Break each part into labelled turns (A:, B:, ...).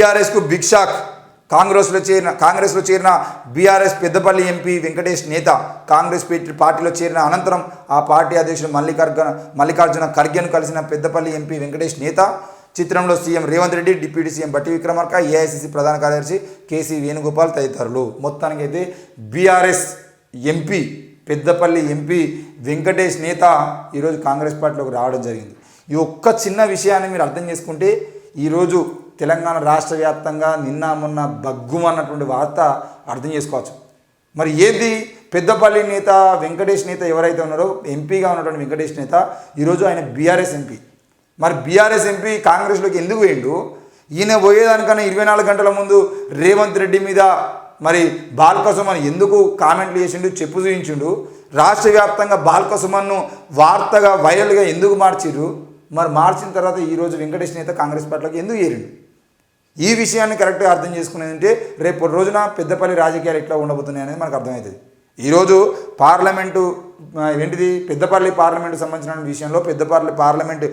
A: బీఆర్ఎస్కు big shock. కాంగ్రెస్లో చేరిన బీఆర్ఎస్ పెద్దపల్లి ఎంపీ వెంకటేష్ నేత కాంగ్రెస్ పార్టీలో చేరిన అనంతరం ఆ పార్టీ అధ్యక్షుడు మల్లికార్జున ఖర్గేను కలిసిన పెద్దపల్లి ఎంపీ వెంకటేష్ నేత. చిత్రంలో CM Revanth Reddy, deputy CM బట్టి విక్రమార్క, ఏఐసిసి ప్రధాన కార్యదర్శి కేసీ వేణుగోపాల్ తదితరులు. మొత్తానికైతే BRS MP Peddapalli MP Venkatesh నేత ఈరోజు కాంగ్రెస్ పార్టీలోకి రావడం జరిగింది. ఈ ఒక్క చిన్న విషయాన్ని మీరు అర్థం చేసుకుంటే ఈరోజు తెలంగాణ రాష్ట్ర వ్యాప్తంగా నిన్న మొన్న బగ్గుమన్నటువంటి వార్త అర్థం చేసుకోవచ్చు. మరి ఏది పెద్దపల్లి నేత వెంకటేష్ నేత ఎవరైతే ఉన్నారో ఎంపీగా ఉన్నటువంటి వెంకటేష్ నేత ఈరోజు ఆయన బీఆర్ఎస్ ఎంపీ. మరి బీఆర్ఎస్ ఎంపీ కాంగ్రెస్లోకి ఎందుకు పోయిండు? ఈయన పోయేదానికన్నా 24 గంటల ముందు రేవంత్ రెడ్డి మీద మరి బాల్క సుమన్ ఎందుకు కామెంట్లు చేసిండు, చెప్పు చూపించిండు? రాష్ట్ర వ్యాప్తంగా బాల్క సుమన్ను వార్తగా వైరల్గా ఎందుకు మార్చిరు? మరి మార్చిన తర్వాత ఈరోజు వెంకటేష్ నేత కాంగ్రెస్ పార్టీలోకి ఎందుకు చేరిండు? ఈ విషయాన్ని కరెక్ట్గా అర్థం చేసుకునేదంటే రేపు రోజున పెద్దపల్లి రాజకీయాలు ఎట్లా ఉండబోతున్నాయి అనేది మనకు అర్థమవుతుంది. ఈరోజు పార్లమెంటు ఏంటిది పెద్దపల్లి పార్లమెంటు సంబంధించిన విషయంలో పెద్దపల్లి పార్లమెంటు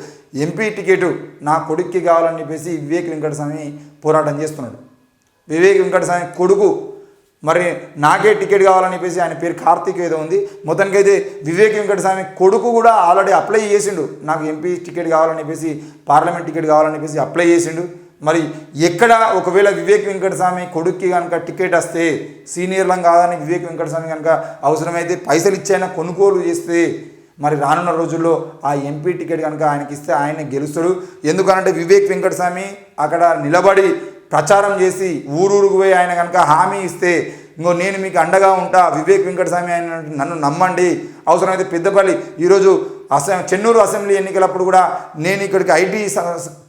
A: ఎంపీ టికెట్ నా కొడుక్కి కావాలని చెప్పేసి వివేక్ వెంకటస్వామి పోరాటం చేస్తున్నాడు. వివేక్ వెంకటస్వామి కొడుకు మరి నాకే టికెట్ కావాలని చెప్పేసి ఆయన పేరు కార్తీక్ ఏదో ఉంది. మొత్తానికైతే వివేక్ వెంకటస్వామి కొడుకు కూడా ఆల్రెడీ అప్లై చేసిండు. నాకు ఎంపీ టికెట్ కావాలని చెప్పేసి పార్లమెంట్ టికెట్ కావాలని చెప్పేసి అప్లై చేసిండు. మరి ఎక్కడ ఒకవేళ వివేక్ వెంకటస్వామి కొడుక్కి కనుక టికెట్ వస్తే సీనియర్లం కాదని వివేక్ వెంకటస్వామి కనుక అవసరమైతే పైసలు ఇచ్చైనా కొనుగోలు చేస్తే మరి రానున్న రోజుల్లో ఆ ఎంపీ టికెట్ కనుక ఆయనకి ఇస్తే ఆయన గెలుస్తాడు. ఎందుకనంటే వివేక్ వెంకటస్వామి అక్కడ నిలబడి ప్రచారం చేసి ఊరూరుకు పోయి ఆయన కనుక హామీ ఇస్తే ఇంకో నేను మీకు అండగా ఉంటా, వివేక్ వెంకటస్వామి ఆయన నన్ను నమ్మండి, అవసరమైతే పెద్దపల్లి ఈరోజు చెన్నూరు అసెంబ్లీ ఎన్నికలప్పుడు కూడా నేను ఇక్కడికి ఐటీ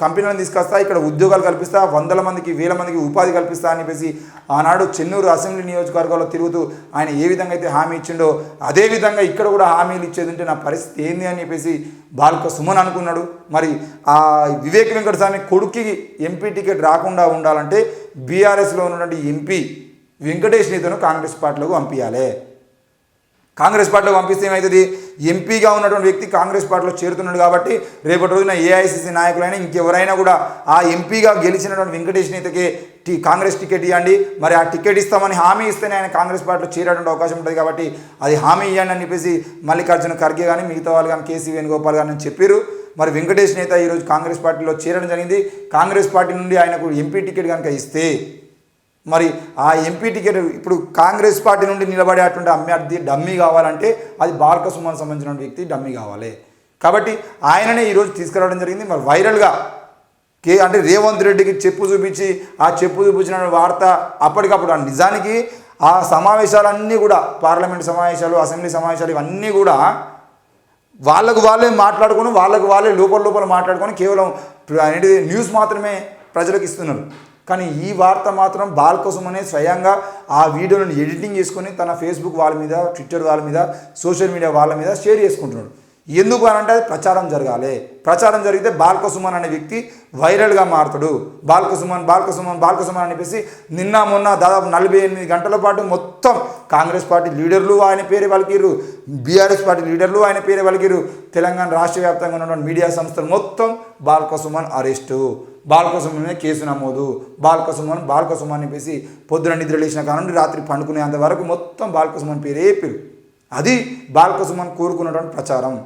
A: కంపెనీలను తీసుకొస్తా, ఇక్కడ ఉద్యోగాలు కల్పిస్తా, 100 మందికి 1000 మందికి ఉపాధి కల్పిస్తా అని చెప్పేసి ఆనాడు చెన్నూరు అసెంబ్లీ నియోజకవర్గంలో తిరుగుతూ ఆయన ఏ విధంగా అయితే హామీ ఇచ్చిండో అదేవిధంగా ఇక్కడ కూడా హామీలు ఇచ్చేది ఉంటే నా పరిస్థితి ఏంది అని చెప్పేసి బాల్క సుమన్ అనుకున్నాడు. మరి ఆ వివేక్ వెంకటస్వామి కొడుక్కి ఎంపీ టికెట్ రాకుండా ఉండాలంటే బీఆర్ఎస్లో ఉన్నటువంటి ఎంపీ వెంకటేష్ నేతను కాంగ్రెస్ పార్టీలోకి పంపించాలి. కాంగ్రెస్ పార్టీలో పంపిస్తే ఏమవుతుంది? ఎంపీగా ఉన్నటువంటి వ్యక్తి కాంగ్రెస్ పార్టీలో చేరుతున్నాడు కాబట్టి రేపటి రోజున ఏఐసిసి నాయకులైనా ఇంకెవరైనా కూడా ఆ ఎంపీగా గెలిచినటువంటి వెంకటేష్ నేతకి కాంగ్రెస్ టికెట్ ఇవ్వండి, మరి ఆ టికెట్ ఇస్తామని హామీ ఇస్తేనే ఆయన కాంగ్రెస్ పార్టీలో చేరేటువంటి అవకాశం ఉంటుంది కాబట్టి అది హామీ ఇవ్వండి అని చెప్పేసి మల్లికార్జున ఖర్గే కానీ మిగతా వాళ్ళు కానీ కేసీ వేణుగోపాల్ గారు అని చెప్పారు. మరి వెంకటేష్ నేత ఈరోజు కాంగ్రెస్ పార్టీలో చేరడం జరిగింది. కాంగ్రెస్ పార్టీ నుండి ఆయనకు ఎంపీ టికెట్ కనుక ఇస్తే మరి ఆ ఎంపీ టికెట్ ఇప్పుడు కాంగ్రెస్ పార్టీ నుండి నిలబడేటువంటి అభ్యర్థి డమ్మీ కావాలంటే అది బాల్క సుమన్ సంబంధించిన వ్యక్తి డమ్మీ కావాలి. కాబట్టి ఆయననే ఈరోజు తీసుకురావడం జరిగింది. మరి వైరల్గా అంటే రేవంత్ రెడ్డికి చెప్పు చూపించి ఆ చెప్పు చూపించిన వార్త అప్పటికప్పుడు నిజానికి ఆ సమావేశాలన్నీ కూడా పార్లమెంట్ సమావేశాలు, అసెంబ్లీ సమావేశాలు ఇవన్నీ కూడా వాళ్ళకు వాళ్ళే మాట్లాడుకొని వాళ్ళకు వాళ్ళే లోపల మాట్లాడుకొని కేవలం అనేది న్యూస్ మాత్రమే ప్రజలకు ఇస్తున్నారు. కానీ ఈ వార్త మాత్రం బాల్క సుమనే స్వయంగా ఆ వీడియోలను ఎడిటింగ్ చేసుకొని తన ఫేస్బుక్ వాళ్ళ మీద, ట్విట్టర్ వాళ్ళ మీద, సోషల్ మీడియా వాళ్ళ మీద షేర్ చేసుకుంటున్నాడు. ఎందుకు అని అంటే అది ప్రచారం జరగాలి. ప్రచారం జరిగితే బాల్క సుమన్ అనే వ్యక్తి వైరల్గా మారుతాడు. బాల్క సుమన్ అని చెప్పేసి నిన్న మొన్న దాదాపు 48 గంటల పాటు మొత్తం కాంగ్రెస్ పార్టీ లీడర్లు ఆయన పేరే పలికిరు, బీఆర్ఎస్ పార్టీ లీడర్లు ఆయన పేరే పలికిరు, తెలంగాణ రాష్ట్ర వ్యాప్తంగా ఉన్నటువంటి మీడియా సంస్థలు మొత్తం బాల్క సుమన్ అరెస్టు, బాల్క సుమన్ మీద కేసు నమోదు, బాల్క సుమన్ అని చెప్పేసి పొద్దున నిద్ర లేచిన కానుండి రాత్రి పండుకునేంత వరకు మొత్తం బాల్క సుమన్ పేరే పేరు. అది బాల్క సుమన్ కోరుకున్నటువంటి ప్రచారం.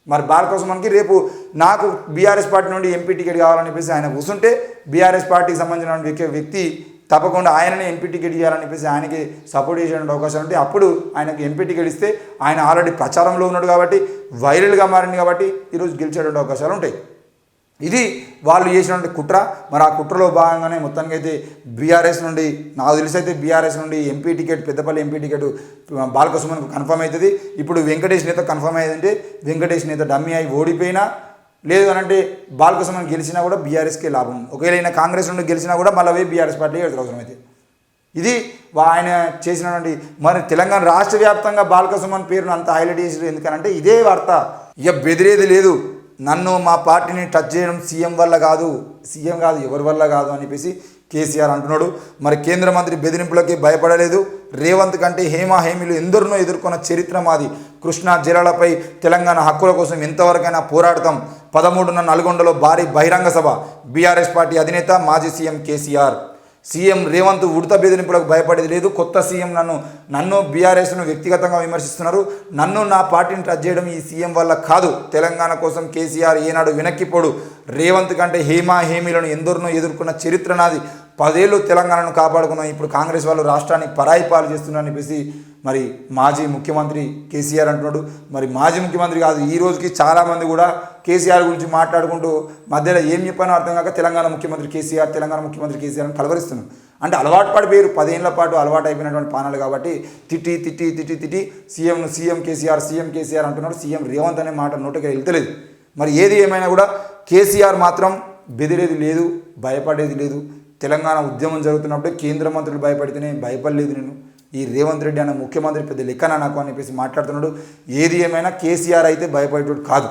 A: మరి బాల్క సుమన్కి రేపు నాకు బీఆర్ఎస్ పార్టీ నుండి ఎంపీ టికెట్ కావాలని చెప్పేసి ఆయన కూర్చుంటే బీఆర్ఎస్ పార్టీకి సంబంధించిన వ్యక్తి తప్పకుండా ఆయననే ఎంపీ టికెట్ ఇవ్వాలని చెప్పేసి ఆయనకి సపోర్ట్ చేసే అవకాశం ఉంటే అప్పుడు ఆయనకి ఎంపీ టికెట్ ఇస్తే ఆయన ఆల్రెడీ ప్రచారంలో ఉన్నాడు కాబట్టి వైరల్గా మారింది కాబట్టి ఈరోజు గెలిచేటువంటి అవకాశాలు ఉంటాయి. ఇది వాళ్ళు చేసినటువంటి కుట్ర. మరి ఆ కుట్రలో భాగంగానే మొత్తానికి అయితే బీఆర్ఎస్ నుండి నాకు తెలిసైతే బీఆర్ఎస్ నుండి MP ticket Peddapalli MP ticket Balka సుమన్కు కన్ఫర్మ్ అవుతుంది. ఇప్పుడు వెంకటేష్ నేత కన్ఫర్మ్ అయ్యిందంటే వెంకటేష్ నేత డమ్మీ అయి ఓడిపోయినా లేదు అని అంటే బాల్క సుమన్ గెలిచినా కూడా బీఆర్ఎస్కే లాభం. ఒకవేళ అయినా కాంగ్రెస్ నుండి గెలిచినా కూడా మళ్ళీ బీఆర్ఎస్ పార్టీ అవసరమైతే ఇది ఆయన చేసినటువంటి మరి తెలంగాణ రాష్ట్ర వ్యాప్తంగా బాల్క సుమన్ పేరును అంత హైలైట్ చేసారు. ఎందుకనంటే ఇదే వార్త. ఇక బెదిరేది లేదు, నన్ను మా పార్టీని టచ్ చేయడం సీఎం కాదు ఎవరి వల్ల కాదు అని చెప్పేసి కేసీఆర్ అంటున్నాడు. మరి కేంద్ర మంత్రి బెదిరింపులకి భయపడలేదు. రేవంత్ కంటే హేమీలు ఎందరినో ఎదుర్కొన్న చరిత్ర మాది. కృష్ణా జలాలపై తెలంగాణ హక్కుల కోసం ఎంతవరకైనా పోరాడతాం. 13న నల్గొండలో భారీ బహిరంగ సభ. బీఆర్ఎస్ పార్టీ అధినేత మాజీ సీఎం కేసీఆర్. సీఎం రేవంత్ ఉడత బెదిరింపులకు భయపడేది లేదు. కొత్త సీఎం నన్ను బీఆర్ఎస్ను వ్యక్తిగతంగా విమర్శిస్తున్నారు. నన్ను నా పార్టీని టచ్ చేయడం ఈ సీఎం వల్ల కాదు. తెలంగాణ కోసం కేసీఆర్ ఏనాడు వెనక్కిపోడు. రేవంత్ కంటే హేమీలను ఎందరినో ఎదుర్కొన్న చరిత్ర నాది. 10 ఏళ్ళు తెలంగాణను కాపాడుకున్నాం. ఇప్పుడు కాంగ్రెస్ వాళ్ళు రాష్ట్రాన్ని పరాయి పాలు చేస్తున్నారని చెప్పేసి మరి మాజీ ముఖ్యమంత్రి కేసీఆర్ అంటున్నాడు. మరి మాజీ ముఖ్యమంత్రి కాదు, ఈ రోజుకి చాలామంది కూడా కేసీఆర్ గురించి మాట్లాడుకుంటూ మధ్యలో ఏం చెప్పానో అర్థం కాక తెలంగాణ ముఖ్యమంత్రి కేసీఆర్ అని కలవరిస్తున్నారు. అంటే అలవాటు పడిపోయారు, 10 ఏళ్ల పాటు అలవాటు అయిపోయినటువంటి పానాలు కాబట్టి తిట్టి సీఎం కేసీఆర్ అంటున్నాడు. సీఎం రేవంత్ అనే మాట నోటికి వెళ్తలేదు. మరి ఏది ఏమైనా కూడా కేసీఆర్ మాత్రం బెదిరేది లేదు, భయపడేది లేదు. తెలంగాణ ఉద్యమం జరుగుతున్నప్పుడే కేంద్ర మంత్రులు భయపడితేనే భయపడలేదు నేను, ఈ రేవంత్ రెడ్డి అన్న ముఖ్యమంత్రి పెద్ద లెక్కన నాకు అని చెప్పేసి మాట్లాడుతున్నాడు. ఏది ఏమైనా కేసీఆర్ అయితే భయపడేటోడు కాదు.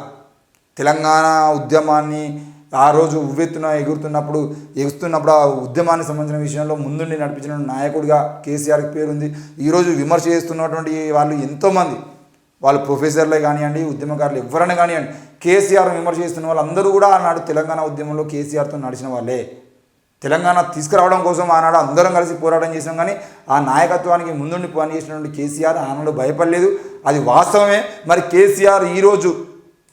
A: తెలంగాణ ఉద్యమాన్ని ఆ రోజు ఉవ్వెత్తున ఎగుస్తున్నప్పుడు ఆ ఉద్యమానికి సంబంధించిన విషయంలో ముందుండి నడిపించిన నాయకుడిగా కేసీఆర్కి పేరుంది. ఈరోజు విమర్శ చేస్తున్నటువంటి వాళ్ళు ఎంతోమంది, వాళ్ళు ప్రొఫెసర్లే కానివ్వండి, ఉద్యమకారులు ఎవరైనా కానివ్వండి, కేసీఆర్ విమర్శ చేస్తున్న వాళ్ళందరూ కూడా ఆనాడు తెలంగాణ ఉద్యమంలో కేసీఆర్తో నడిచిన వాళ్ళే. తెలంగాణ తీసుకురావడం కోసం ఆనాడు అందరం కలిసి పోరాటం చేసాం. కానీ ఆ నాయకత్వానికి ముందుండి పనిచేసినటువంటి కేసీఆర్ ఆనాడు భయపడలేదు. అది వాస్తవమే. మరి కేసీఆర్ ఈరోజు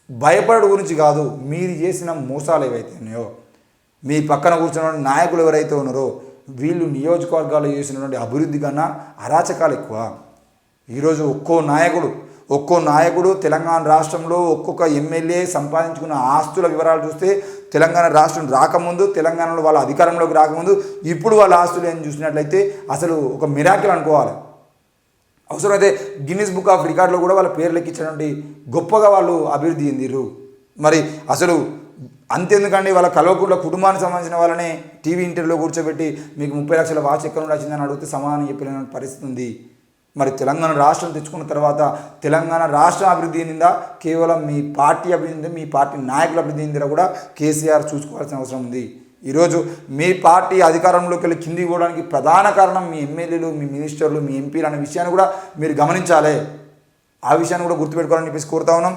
A: భయపడడం గురించి కాదు, మీరు చేసిన మోసాలు ఏవైతే ఉన్నాయో, మీ పక్కన కూర్చున్న నాయకులు ఎవరైతే ఉన్నారో వీళ్ళు నియోజకవర్గాలు చేసినటువంటి అభివృద్ధి కన్నా అరాచకాలు ఎక్కువ. ఈరోజు ఒక్కో నాయకుడు తెలంగాణ రాష్ట్రంలో ఒక్కొక్క ఎమ్మెల్యే సంపాదించుకున్న ఆస్తుల వివరాలు చూస్తే తెలంగాణ రాష్ట్రం రాకముందు, తెలంగాణలో వాళ్ళ అధికారంలోకి రాకముందు, ఇప్పుడు వాళ్ళ ఆస్తులు ఏం చూసినట్లయితే అసలు ఒక మిరాకిల్ అనుకోవాలి. అవసరమైతే గిన్నిస్ బుక్ ఆఫ్ రికార్డులో కూడా వాళ్ళ పేర్లు ఎక్కించినటువంటి గొప్పగా వాళ్ళు అభివృద్ధి చెందిరు. మరి అసలు అంతెందుకండి, వాళ్ళ కల్వకుంట్ల కుటుంబానికి సంబంధించిన వాళ్ళనే టీవీ ఇంటర్వ్యూలో కూర్చోబెట్టి మీకు 30 లక్షల వాచ్ ఎక్కడ నుండి వచ్చిందని అడిగితే సమాధానం చెప్పలేని పరిస్థితి ఉంది. మరి తెలంగాణ రాష్ట్రం తెచ్చుకున్న తర్వాత తెలంగాణ రాష్ట్రం అభివృద్ధి చెందిందా, కేవలం మీ పార్టీ అభివృద్ధి, మీ పార్టీ నాయకుల అభివృద్ధి చెందిందా కూడా కేసీఆర్ చూసుకోవాల్సిన అవసరం ఉంది. ఈరోజు మీ పార్టీ అధికారంలోకి వెళ్ళి కిందికి పోవడానికి ప్రధాన కారణం మీ ఎమ్మెల్యేలు, మీ మినిస్టర్లు, మీ ఎంపీలు అనే విషయాన్ని కూడా మీరు గమనించాలి. ఆ విషయాన్ని కూడా గుర్తుపెట్టుకోవాలని చెప్పేసి కోరుతా ఉన్నాం.